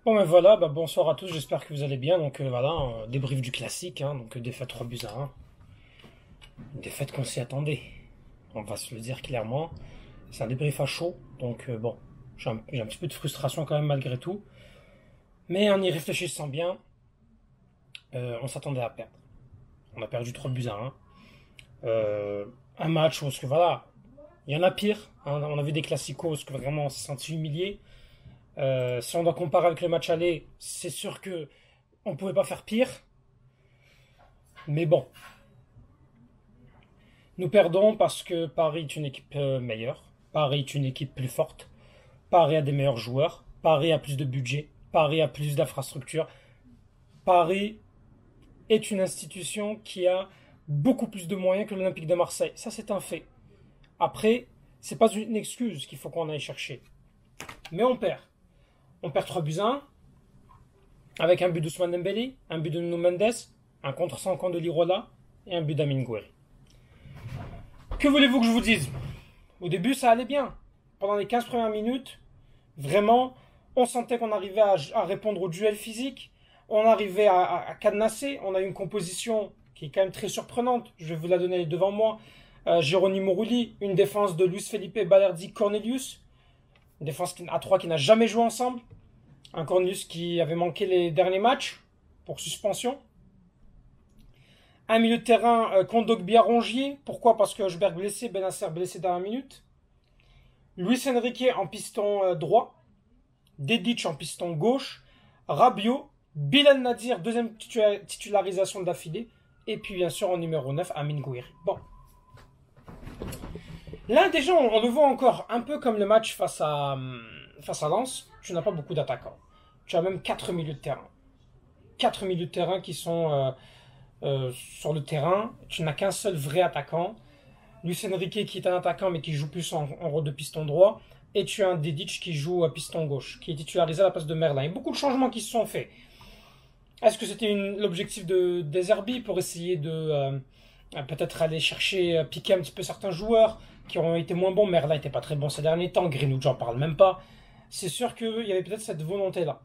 Bon ben voilà, bonsoir à tous, j'espère que vous allez bien. Donc voilà, un débrief du classique, hein, donc défaite 3 buts à 1. Une défaite qu'on s'y attendait, on va se le dire clairement. C'est un débrief à chaud, donc bon, j'ai un petit peu de frustration quand même malgré tout. Mais en y réfléchissant bien, on s'attendait à perdre. On a perdu 3 buts à 1. Un match où, parce que voilà, il y en a pire, hein. On a vu des classicos où vraiment on s'est senti humilié. Si on doit comparer avec le match aller, c'est sûr que on pouvait pas faire pire. Mais bon, nous perdons parce que Paris est une équipe meilleure. Paris est une équipe plus forte. Paris a des meilleurs joueurs. Paris a plus de budget. Paris a plus d'infrastructures. Paris est une institution qui a beaucoup plus de moyens que l'Olympique de Marseille. Ça, c'est un fait. Après, c'est pas une excuse qu'il faut qu'on aille chercher. Mais on perd. On perd 3 buts à 1, avec un but d'Ousmane Dembélé, un but de Nuno Mendes, un contre 5 de Lirola et un but d'Amin Gouiri. Que voulez-vous que je vous dise? Au début, ça allait bien. Pendant les 15 premières minutes, vraiment, on sentait qu'on arrivait à répondre au duel physique, on arrivait à cadenasser, on a eu une composition qui est quand même très surprenante. Je vais vous la donner devant moi. Geronimo Rulli, une défense de Luis Felipe, Balerdi, Cornelius. Une défense à 3 qui n'a jamais joué ensemble. Un Cornelius qui avait manqué les derniers matchs pour suspension. Un milieu de terrain Kondogbia Rongier. Pourquoi? Parce que Hojberg blessé, Benasser blessé dans la minute. Luis Enrique en piston droit. Dedic en piston gauche. Rabiot, Bilal Nadir, deuxième titularisation d'affilée. Et puis bien sûr en numéro 9, Amin Gouiri. Bon. Là déjà on le voit encore un peu comme le match face à Lens. Tu n'as pas beaucoup d'attaquants. Tu as même 4 milieux de terrain. 4 milieux de terrain qui sont sur le terrain. Tu n'as qu'un seul vrai attaquant. Luis Enrique qui est un attaquant mais qui joue plus en rôle de piston droit. Et tu as un Dedic qui joue à piston gauche, qui est titularisé à la place de Merlin. Il y a beaucoup de changements qui se sont faits. Est-ce que c'était l'objectif de Deserbi pour essayer de peut-être aller chercher, piquer un petit peu certains joueurs qui ont été moins bons? Merlin n'était pas très bon ces derniers temps. Greenwood, j'en parle même pas. C'est sûr qu'il y avait peut-être cette volonté-là.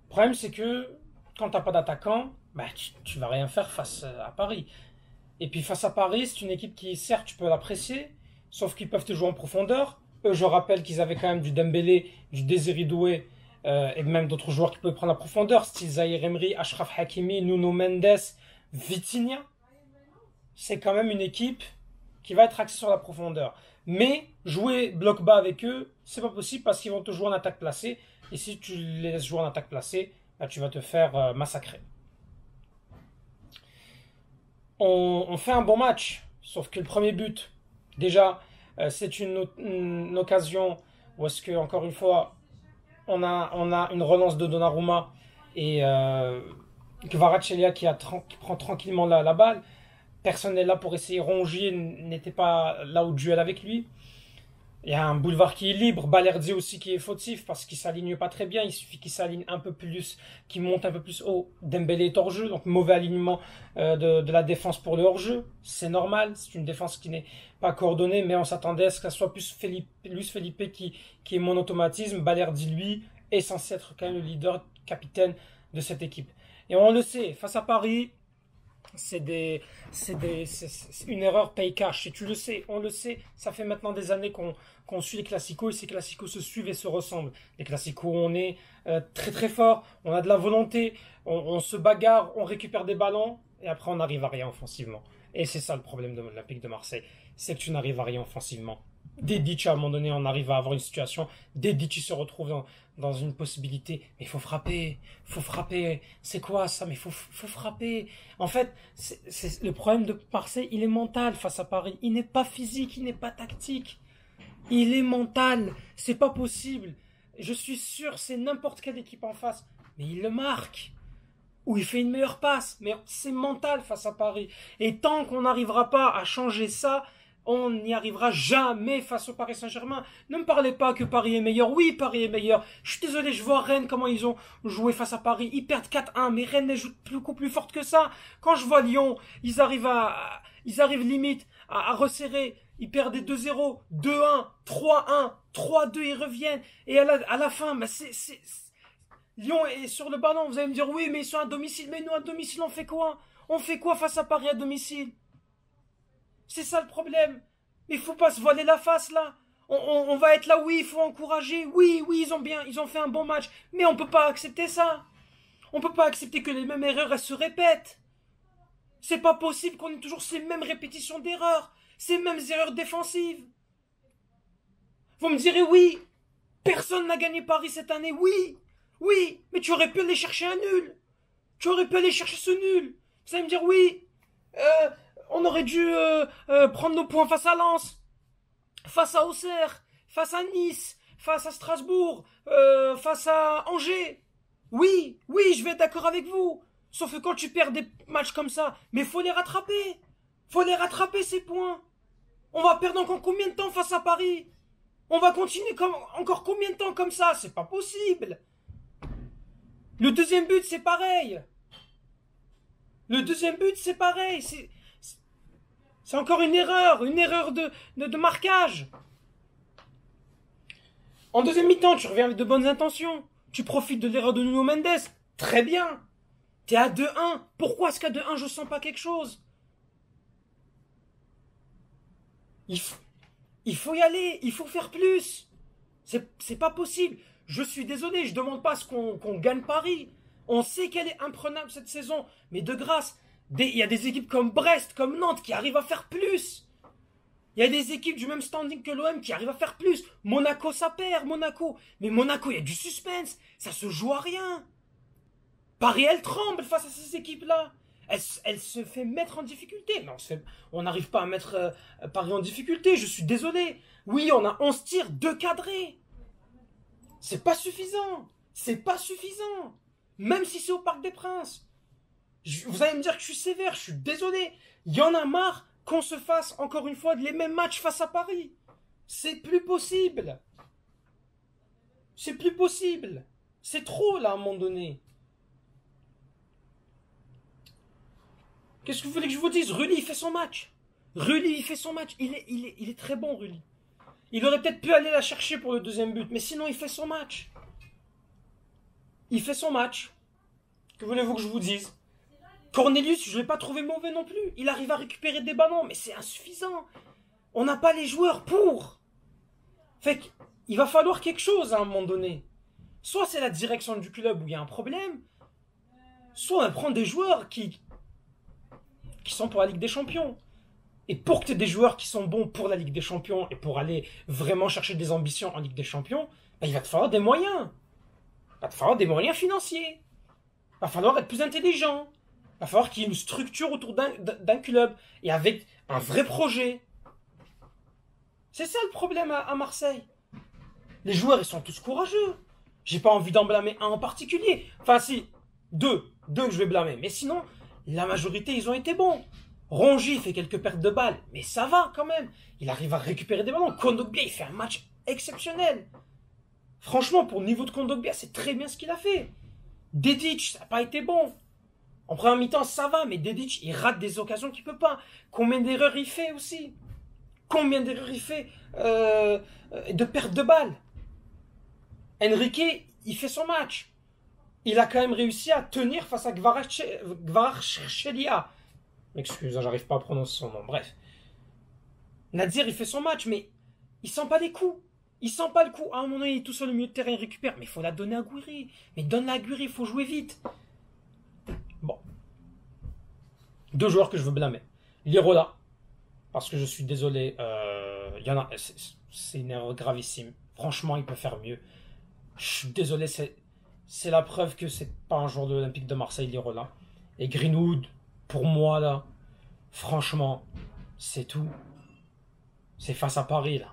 Le problème, c'est que quand tu n'as pas d'attaquant, tu vas rien faire face à Paris. Et puis face à Paris, c'est une équipe qui, certes, tu peux l'apprécier, sauf qu'ils peuvent te jouer en profondeur. Eux, je rappelle qu'ils avaient quand même du Dembélé, du Désiré Doué, et même d'autres joueurs qui pouvaient prendre la profondeur, style Zahir Emery, Achraf Hakimi, Nuno Mendes, Vitinha. C'est quand même une équipe qui va être axée sur la profondeur. Mais jouer bloc bas avec eux, c'est pas possible parce qu'ils vont te jouer en attaque placée. Et si tu les laisses jouer en attaque placée, tu vas te faire massacrer. On fait un bon match, sauf que le premier but, déjà, c'est une occasion où est-ce que, encore une fois, on a une relance de Donnarumma et Kvaratskhelia qui prend tranquillement la balle. Personne n'est là pour essayer. Rongier n'était pas là au duel avec lui. Il y a un Boulevard qui est libre. Balerdi aussi qui est fautif parce qu'il s'aligne pas très bien. Il suffit qu'il s'aligne un peu plus, qu'il monte un peu plus haut. Dembélé est hors-jeu, donc mauvais alignement de la défense pour le hors-jeu. C'est normal. C'est une défense qui n'est pas coordonnée, mais on s'attendait à ce que ce soit plus Luis Felipe qui est mon automatisme. Balerdi, lui, est censé être quand même le leader, capitaine de cette équipe. Et on le sait, face à Paris, c'est une erreur paye cash. Et tu le sais, on le sait. Ça fait maintenant des années qu'on suit les classicos et ces classicos se suivent et se ressemblent. Les classicos où on est très très fort, on a de la volonté, on se bagarre, on récupère des ballons et après on n'arrive à rien offensivement. Et c'est ça le problème de l'Olympique de Marseille, c'est que tu n'arrives à rien offensivement. Dedic, à un moment donné, on arrive à avoir une situation. Dedic, il se retrouve dans une possibilité. Mais il faut frapper. C'est quoi ça? Mais il faut frapper. En fait, le problème de Marseille, il est mental face à Paris. Il n'est pas physique, il n'est pas tactique. Il est mental. C'est pas possible. Je suis sûr, c'est n'importe quelle équipe en face. Mais il le marque. Ou il fait une meilleure passe. Mais c'est mental face à Paris. Et tant qu'on n'arrivera pas à changer ça, on n'y arrivera jamais face au Paris Saint-Germain. Ne me parlez pas que Paris est meilleur. Oui, Paris est meilleur. Je suis désolé, je vois Rennes, comment ils ont joué face à Paris. Ils perdent 4-1, mais Rennes est beaucoup plus forte que ça. Quand je vois Lyon, ils arrivent limite à resserrer. Ils perdaient 2-0, 2-1, 3-1, 3-2, ils reviennent. Et à la fin, bah Lyon est sur le ballon. Vous allez me dire, oui, mais ils sont à domicile. Mais nous, à domicile, on fait quoi? On fait quoi face à Paris à domicile? C'est ça le problème. Il faut pas se voiler la face, là. On va être là, oui, il faut encourager. Oui, oui, ils ont fait un bon match. Mais on peut pas accepter ça. On peut pas accepter que les mêmes erreurs, elles se répètent. C'est pas possible qu'on ait toujours ces mêmes répétitions d'erreurs. Ces mêmes erreurs défensives. Vous me direz, oui, personne n'a gagné Paris cette année. Oui, oui, mais tu aurais pu aller chercher un nul. Tu aurais pu aller chercher ce nul. Vous allez me dire, oui, on aurait dû prendre nos points face à Lens, face à Auxerre, face à Nice, face à Strasbourg, face à Angers. Oui, oui, je vais être d'accord avec vous. Sauf que quand tu perds des matchs comme ça, mais faut les rattraper. Faut les rattraper, ces points. On va perdre encore combien de temps face à Paris? On va continuer encore combien de temps comme ça? C'est pas possible. Le deuxième but, c'est pareil. Le deuxième but, c'est pareil. C'est encore une erreur de marquage. En deuxième mi-temps, tu reviens avec de bonnes intentions. Tu profites de l'erreur de Nuno Mendes. Très bien. T'es à 2-1. Pourquoi est-ce qu'à 2-1, je sens pas quelque chose? Il faut y aller. Il faut faire plus. C'est pas possible. Je suis désolé, je demande pas à ce qu'on gagne Paris. On sait qu'elle est imprenable cette saison. Mais de grâce, il y a des équipes comme Brest, comme Nantes qui arrivent à faire plus. Il y a des équipes du même standing que l'OM qui arrivent à faire plus. Monaco, ça perd, Monaco. Mais Monaco, il y a du suspense. Ça se joue à rien. Paris, elle tremble face à ces équipes-là. Elle se fait mettre en difficulté. Mais on n'arrive pas à mettre Paris en difficulté. Je suis désolé. Oui, on a 11 tirs, 2 cadrés. C'est pas suffisant. C'est pas suffisant. Même si c'est au Parc des Princes. Vous allez me dire que je suis sévère. Je suis désolé. Il y en a marre qu'on se fasse encore une fois les mêmes matchs face à Paris. C'est plus possible. C'est plus possible. C'est trop là à un moment donné. Qu'est-ce que vous voulez que je vous dise? Rulli, il fait son match. Rulli, il fait son match. Il est très bon, Rulli. Il aurait peut-être pu aller la chercher pour le deuxième but, mais sinon, il fait son match. Il fait son match. Que voulez-vous que je vous dise? Cornelius, je ne l'ai pas trouvé mauvais non plus. Il arrive à récupérer des ballons, mais c'est insuffisant. On n'a pas les joueurs pour. Fait qu'il va falloir quelque chose à un moment donné. Soit c'est la direction du club où il y a un problème, soit on prend des joueurs qui sont pour la Ligue des Champions. Et pour que tu aies des joueurs qui sont bons pour la Ligue des Champions et pour aller vraiment chercher des ambitions en Ligue des Champions, bah, il va te falloir des moyens. Il va te falloir des moyens financiers. Il va falloir être plus intelligent. Il va falloir qu'il y ait une structure autour d'un club et avec un vrai projet. C'est ça le problème à Marseille. Les joueurs, ils sont tous courageux. J'ai pas envie d'en blâmer un en particulier. Enfin, si, deux que je vais blâmer. Mais sinon, la majorité, ils ont été bons. Rongi fait quelques pertes de balles, mais ça va quand même. Il arrive à récupérer des ballons. Kondogbia, il fait un match exceptionnel. Franchement, pour le niveau de Kondogbia, c'est très bien ce qu'il a fait. Dedic, ça n'a pas été bon. En première mi-temps, ça va, mais Dedic, il rate des occasions qu'il peut pas. Combien d'erreurs il fait aussi? Combien d'erreurs il fait de pertes de balles? Enrique, il fait son match. Il a quand même réussi à tenir face à Kvaratskhelia. Excusez, j'arrive pas à prononcer son nom. Bref. Nadir, il fait son match, mais il sent pas les coups. Il sent pas le coup. À un moment donné, il est tout seul au milieu de terrain, il récupère. Mais il faut la donner à Gouiri. Mais donne-la à Gouiri, il faut jouer vite. Bon. Deux joueurs que je veux blâmer. Lirola. Parce que je suis désolé. Il y en a. C'est une erreur gravissime. Franchement, il peut faire mieux. Je suis désolé, c'est la preuve que c'est pas un joueur de l'Olympique de Marseille, Lirola. Et Greenwood, pour moi, là, franchement, c'est tout. C'est face à Paris, là.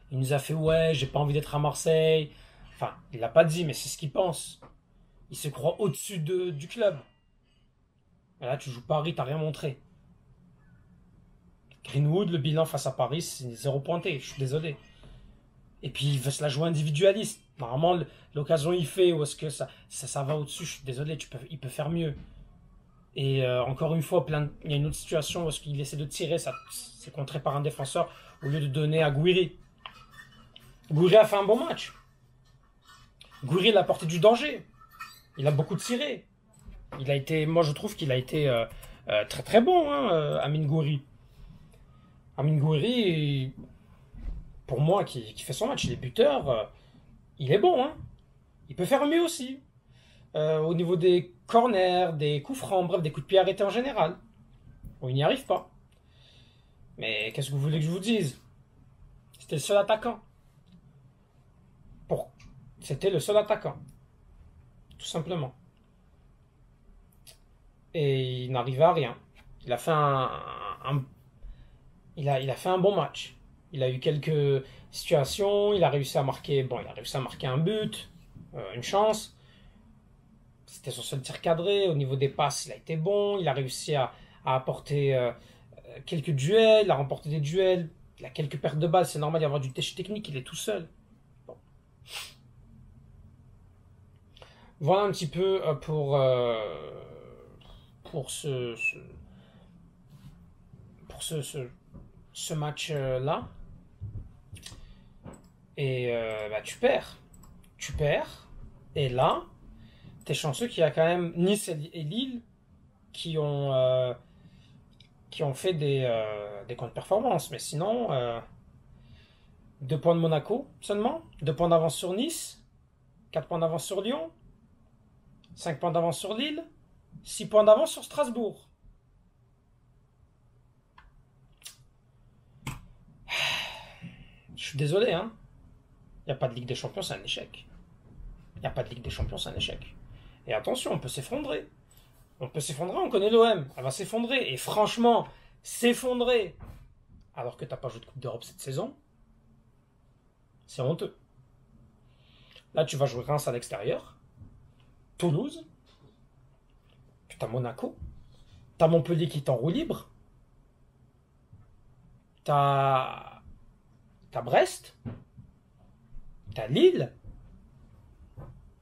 Il nous a fait, ouais, j'ai pas envie d'être à Marseille. Enfin, il l'a pas dit, mais c'est ce qu'il pense. Il se croit au-dessus du club. Et là, tu joues Paris, t'as rien montré. Greenwood, le bilan face à Paris, c'est 0 pointé, je suis désolé. Et puis, il veut se la jouer individualiste. Normalement, l'occasion, il fait, ou est-ce que ça va au-dessus, je suis désolé, il peut faire mieux. Et encore une fois, il y a une autre situation où il essaie de tirer, ça c'est contré par un défenseur au lieu de donner à Gouiri. Gouiri a fait un bon match. Gouiri il a apporté du danger. Il a beaucoup tiré. Moi je trouve qu'il a été très très bon, hein, Amine Gouiri. Amine Gouiri, pour moi, qui fait son match, il est buteur, il est bon, hein. Il peut faire mieux aussi. Au niveau des corners, des coups francs, bref, des coups de pied arrêtés en général. Bon, il n'y arrive pas. Mais qu'est-ce que vous voulez que je vous dise? C'était le seul attaquant. C'était le seul attaquant. Tout simplement. Et il n'arrivait à rien. Il a fait il a fait un bon match. Il a eu quelques situations, il a réussi à marquer, un but, une chance. C'était son seul tir cadré. Au niveau des passes, il a été bon. Il a réussi à apporter quelques duels, à remporter des duels. Il a quelques pertes de balles. C'est normal d'y avoir du test technique. Il est tout seul. Bon. Voilà un petit peu pour ce match-là. Et tu perds. Tu perds. Et là, t'es chanceux qu'il y a quand même Nice et Lille qui ont fait des contre-performances. Mais sinon, 2 points de Monaco seulement, 2 points d'avance sur Nice, 4 points d'avance sur Lyon, 5 points d'avance sur Lille, 6 points d'avance sur Strasbourg. Je suis désolé, hein. Il n'y a pas de Ligue des Champions, c'est un échec. Il n'y a pas de Ligue des Champions, c'est un échec. Et attention, on peut s'effondrer. On connaît l'OM. Elle va s'effondrer. Et franchement, s'effondrer alors que t'as pas joué de Coupe d'Europe cette saison, c'est honteux. Là, tu vas jouer Reims à l'extérieur, Toulouse, puis t'as Monaco, t'as Montpellier qui est en roue libre, t'as Brest, t'as Lille,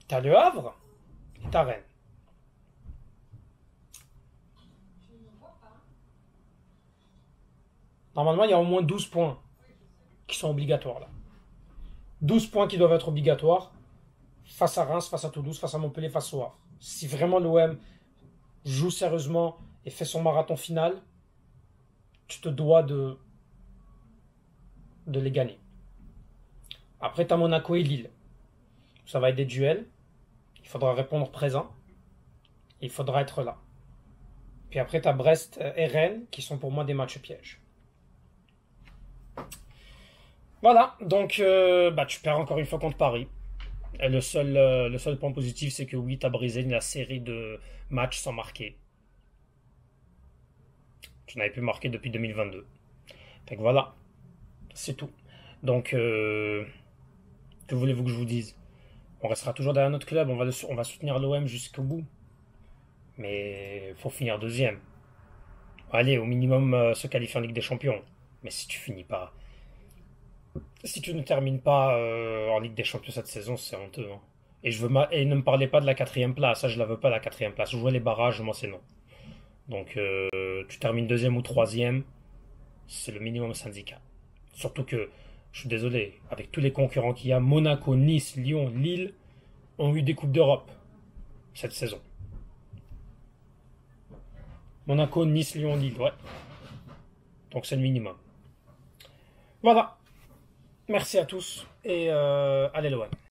t'as Le Havre et t'as Rennes. Normalement, il y a au moins 12 points qui sont obligatoires là. 12 points qui doivent être obligatoires face à Reims, face à Toulouse, face à Montpellier, face au Havre. Si vraiment l'OM joue sérieusement et fait son marathon final, tu te dois de les gagner. Après, tu as Monaco et Lille. Ça va être des duels. Il faudra répondre présent. Il faudra être là. Puis après, tu as Brest et Rennes qui sont pour moi des matchs pièges. Voilà, donc tu perds encore une fois contre Paris. Et le seul point positif, c'est que oui, tu as brisé la série de matchs sans marquer. Tu n'avais plus marqué depuis 2022. Fait que voilà, c'est tout. Donc, que voulez-vous que je vous dise? On restera toujours derrière notre club, on va soutenir l'OM jusqu'au bout. Mais il faut finir deuxième. Allez, au minimum se qualifier en Ligue des Champions. Mais si tu ne termines pas en Ligue des Champions cette saison, c'est honteux. Hein. Et ne me parlez pas de la 4ème place. Ça, je la veux pas, la 4ème place. Jouer les barrages, moi, c'est non. Donc, tu termines deuxième ou troisième, c'est le minimum syndical. Surtout que, je suis désolé, avec tous les concurrents qu'il y a, Monaco, Nice, Lyon, Lille, ont eu des Coupes d'Europe cette saison. Monaco, Nice, Lyon, Lille, ouais. Donc, c'est le minimum. Voilà. Merci à tous et allez l'OM.